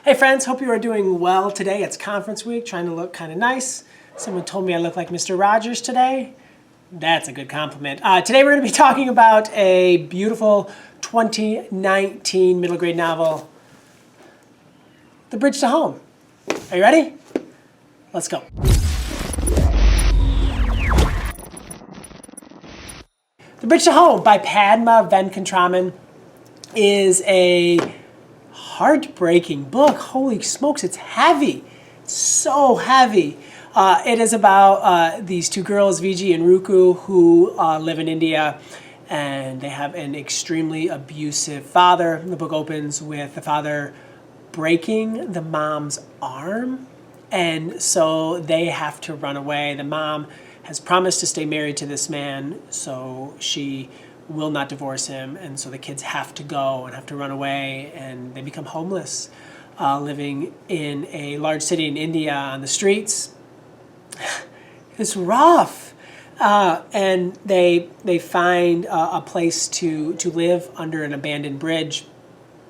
Hey friends, hope you are doing well today. It's conference week, trying to look kind of nice. Someone told me I look like Mr. Rogers today. That's a good compliment. Today we're going to be talking about a beautiful 2019 middle grade novel, The Bridge to Home. Are you ready? Let's go. The Bridge to Home by Padma Venkatraman is a heartbreaking book. Holy smokes, it's heavy. It's so heavy. It is about these two girls, Viji and Rukku, who live in India, and they have an extremely abusive father. The book opens with the father breaking the mom's arm, and so they have to run away. The mom has promised to stay married to this man, so she will not divorce him, and so the kids have to go and have to run away, and they become homeless, living in a large city in India on the streets. It's rough. And they find a place to live under an abandoned bridge,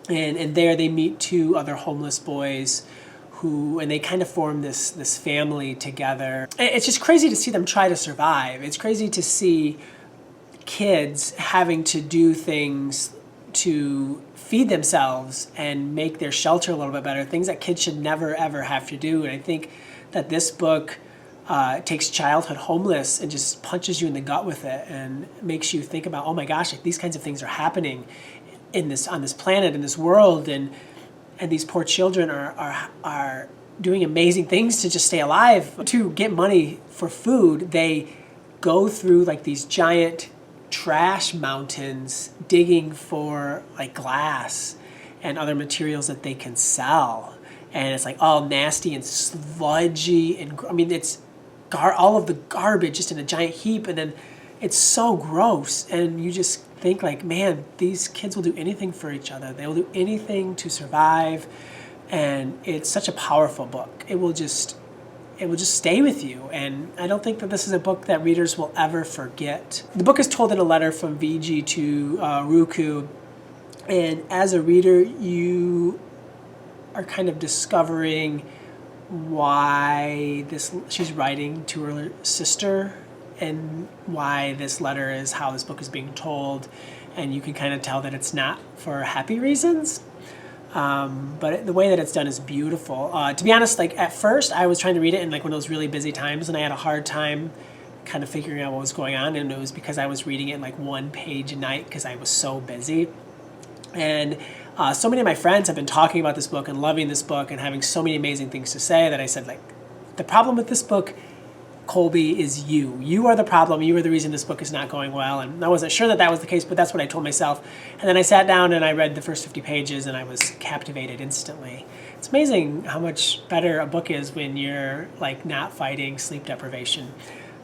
and there they meet two other homeless boys and they kind of form this family together. It's just crazy to see them try to survive. It's crazy to see kids having to do things to feed themselves and make their shelter a little bit better, things that kids should never ever have to do. And I think that this book takes childhood homeless and just punches you in the gut with it and makes you think about, oh my gosh, like these kinds of things are happening on this planet, in this world, and these poor children are doing amazing things to just stay alive. To get money for food, they go through like these giant trash mountains digging for like glass and other materials that they can sell, and it's like all nasty and sludgy, and I mean it's all of the garbage just in a giant heap, and then it's so gross, and you just think like, man, these kids will do anything for each other. They will do anything to survive, and it's such a powerful book. It will just stay with you, and I don't think that this is a book that readers will ever forget. The book is told in a letter from Viji to Rukku, and as a reader, you are kind of discovering why she's writing to her sister, and why this letter is how this book is being told, and you can kind of tell that it's not for happy reasons. But the way that it's done is beautiful. To be honest, like at first I was trying to read it in like one of those really busy times, and I had a hard time kind of figuring out what was going on, and it was because I was reading it in like one page a night because I was so busy. And so many of my friends have been talking about this book and loving this book and having so many amazing things to say that I said, like, the problem with this book, Colby, is you. You are the problem. You are the reason this book is not going well. And I wasn't sure that that was the case, but that's what I told myself. And then I sat down and I read the first 50 pages and I was captivated instantly. It's amazing how much better a book is when you're like not fighting sleep deprivation.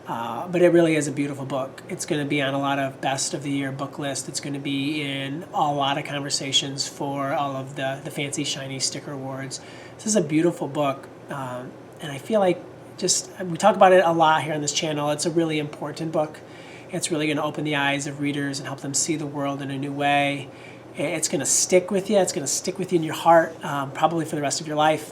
But it really is a beautiful book. It's going to be on a lot of best of the year book lists. It's going to be in a lot of conversations for all of the fancy shiny sticker awards. This is a beautiful book. And I feel like we talk about it a lot here on this channel. It's a really important book. It's really going to open the eyes of readers and help them see the world in a new way. It's going to stick with you. It's going to stick with you in your heart, probably for the rest of your life.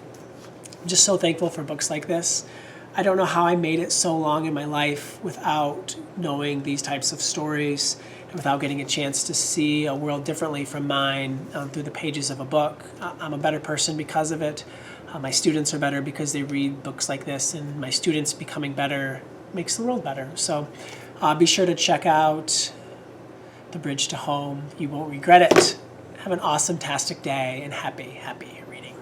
I'm just so thankful for books like this. I don't know how I made it so long in my life without knowing these types of stories and without getting a chance to see a world differently from mine through the pages of a book. I'm a better person because of it. My students are better because they read books like this, and my students becoming better makes the world better. So be sure to check out The Bridge to Home. You won't regret it. Have an awesome-tastic day, and happy reading.